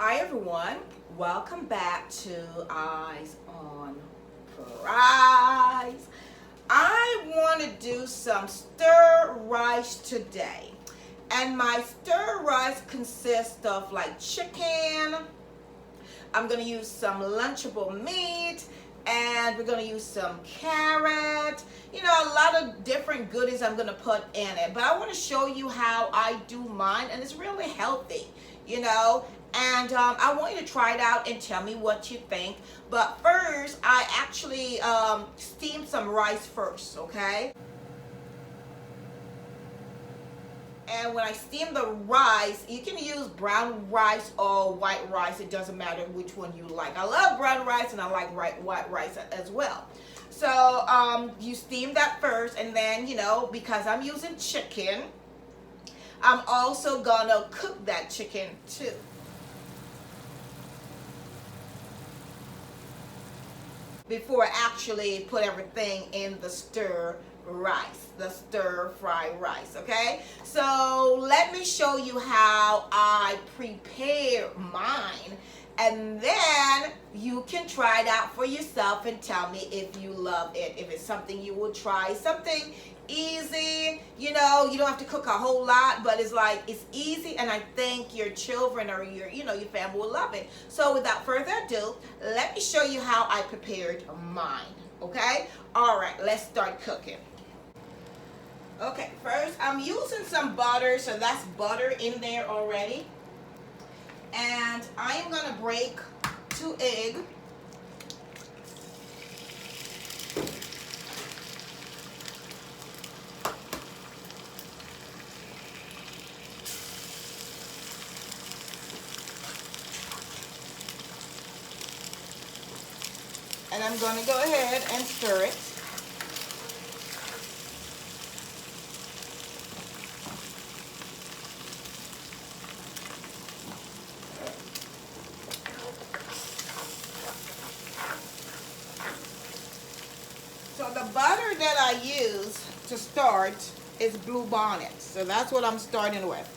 Hi everyone, welcome back to Eyes on Fries. I want to do some stir rice today, and my stir rice consists of like chicken. I'm going to use some Lunchable meat, and we're going to use some carrot, a lot of different goodies I'm going to put in it. But I want to show you how I do mine, and it's really healthy. And I want you to try it out and tell me what you think. But first, I actually steam some rice first, okay? And when I steam the rice, you can use brown rice or white rice. It doesn't matter which one you like. I love brown rice and I like white rice as well. So you steam that first, and then, because I'm using chicken, I'm also gonna cook that chicken too. Before I actually put everything in the stir fry rice, okay? So let me show you how I prepare mine, and then you can try it out for yourself and tell me if you love it, if it's something you will try, something easy, you don't have to cook a whole lot, but it's easy, and I think your children or your family will love it. So without further ado, let me show you how I prepared mine, okay? All right, let's start cooking. Okay, first I'm using some butter, so that's butter in there already, and I am gonna break 2 eggs. And I'm going to go ahead and stir it. So the butter that I use to start is Blue Bonnet. So that's what I'm starting with.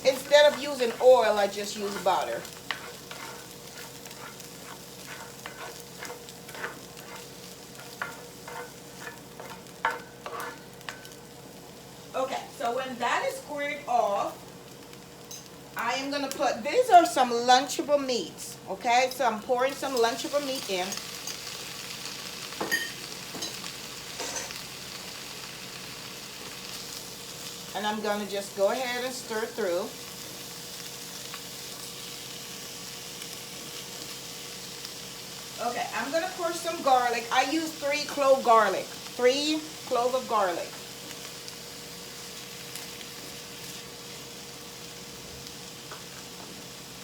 Instead of using oil, I just use butter. Okay, so when that is squared off, I am going to put, these are some Lunchable meats, okay? So I'm pouring some Lunchable meat in. And I'm going to just go ahead and stir through. Okay, I'm going to pour some garlic. I use 3 clove garlic, 3 cloves of garlic.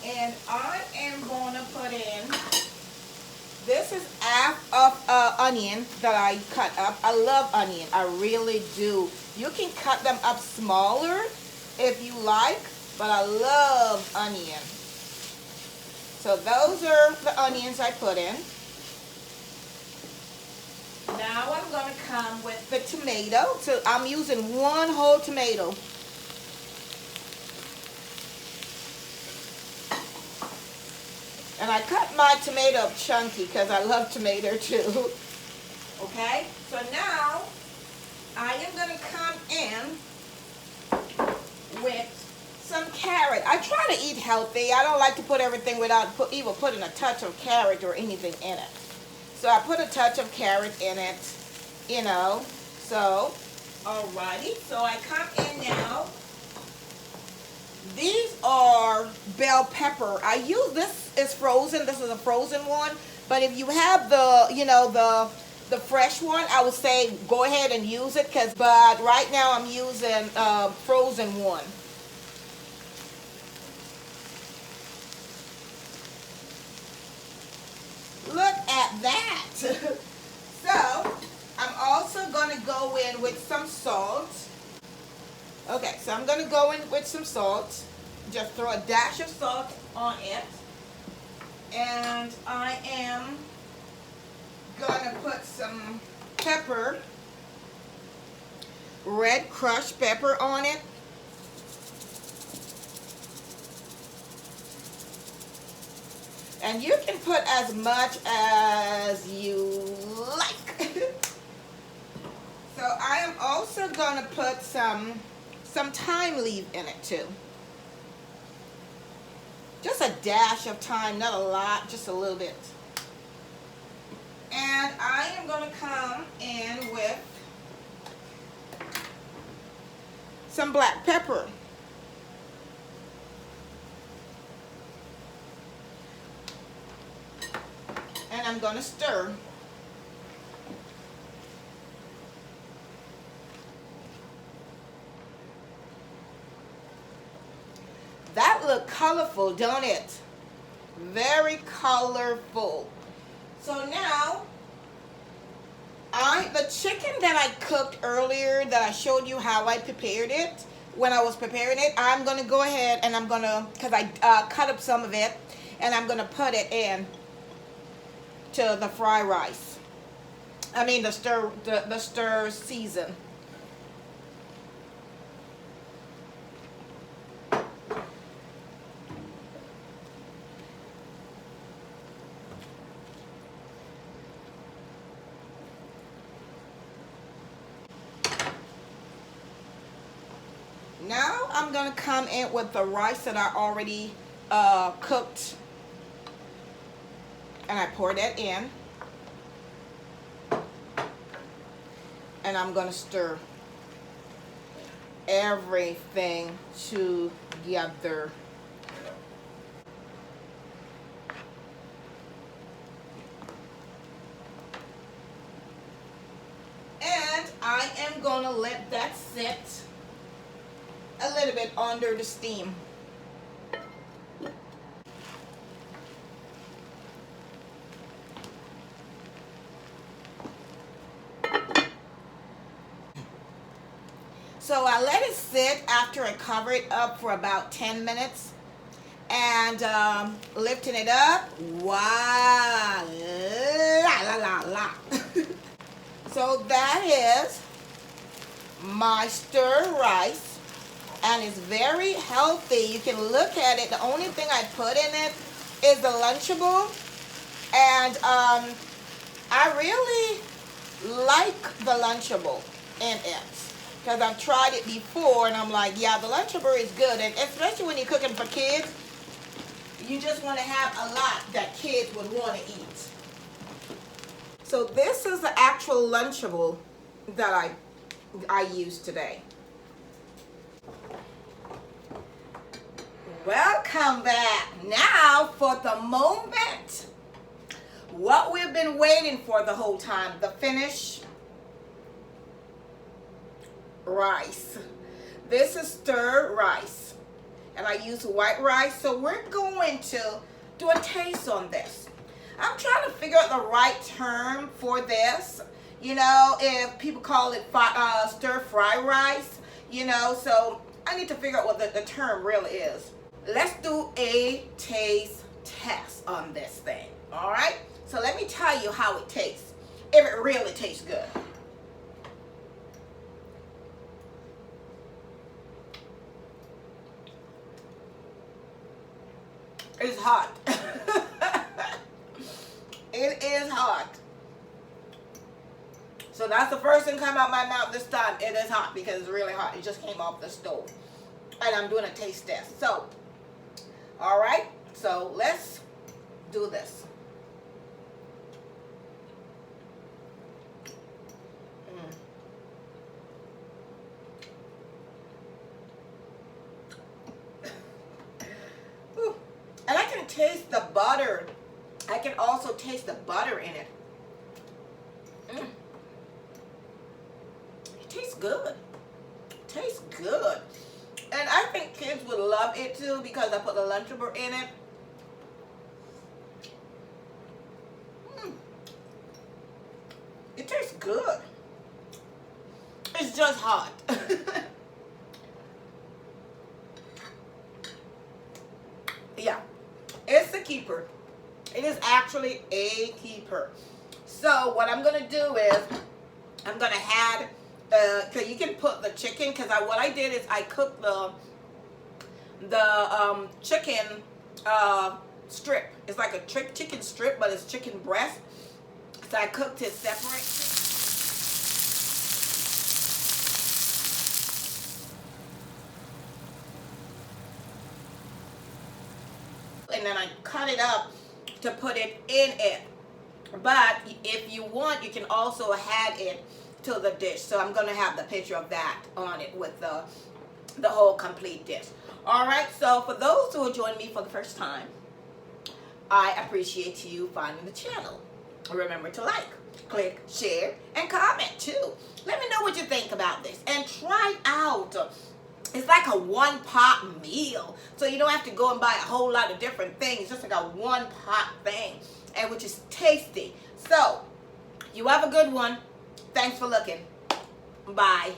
And I am going to put in, this is half of onion that I cut up. I love onion, I really do. You can cut them up smaller if you like, but I love onion. So those are the onions I put in. Now I'm going to come with the tomato. So I'm using 1 whole tomato. And I cut my tomato up chunky because I love tomato too. Okay, so now I am going to come in with some carrot. I try to eat healthy. I don't like to put everything without even putting a touch of carrot or anything in it. So I put a touch of carrot in it, So, alrighty. So I come in now. These are bell pepper. I use, this is frozen. This is a frozen one. But if you have the fresh one, I would say go ahead and use it. But right now I'm using frozen one. Look at that. So I'm also going to go in with some salt. Okay, so I'm going to go in with some salt. Just throw a dash of salt on it. And I am going to put some pepper, red crushed pepper on it. And you can put as much as you like. So I am also going to put some thyme leaf in it too. Just a dash of thyme, not a lot, just a little bit. And I am going to come in with some black pepper. And I'm going to stir. That look colorful, don't it? Very colorful. So now, the chicken that I cooked earlier, that I showed you how I prepared it, when I was preparing it, I'm going to go ahead and I'm going to, because I cut up some of it, and I'm going to put it in to the fried rice. I mean the stir season. Now I'm going to come in with the rice that I already cooked, and I pour that in, and I'm going to stir everything together. And I am going to let that sit a little bit under the steam. So I let it sit after I cover it up for about 10 minutes. And lifting it up, wow, la la la la. So that is my stir rice. And it's very healthy. You can look at it. The only thing I put in it is the Lunchable. And I really like the Lunchable in it, because I've tried it before and I'm like, yeah, the Lunchable is good. And especially when you're cooking for kids, you just want to have a lot that kids would want to eat. So this is the actual Lunchable that I used today. Welcome back. Now for the moment, what we've been waiting for the whole time, the finished rice. This is stir rice, and I use white rice. So we're going to do a taste on this. I'm trying to figure out the right term for this. You know, if people call it stir fry rice, you know, so I need to figure out what the term really is. Let's do a taste test on this thing, all right? So let me tell you how it tastes, if it really tastes good. It's hot. It is hot. So that's the first thing come out my mouth this time. It is hot because it's really hot. It just came off the stove. And I'm doing a taste test. So, all right. So let's do this. And I can taste the butter. I can also taste the butter in it. It tastes good. It tastes good. And I think kids would love it too because I put the Lunchable in it. It tastes good. It's just hot. Yeah, it's a keeper. It is actually a keeper. So what I'm gonna do is I'm gonna add cause you can put the chicken, because what I did is I cooked the chicken strip. It's like a chicken strip, but it's chicken breast. So I cooked it separate. And then I cut it up to put it in it. But if you want, you can also add it to the dish. So I'm going to have the picture of that on it with the whole complete dish. All right, so for those who are joining me for the first time, I appreciate you finding the channel. Remember to like, click, share, and comment too. Let me know what you think about this and try it out. It's like a one-pot meal, so you don't have to go and buy a whole lot of different things. It's just like a one-pot thing, and which is tasty. So, you have a good one. Thanks for looking. Bye.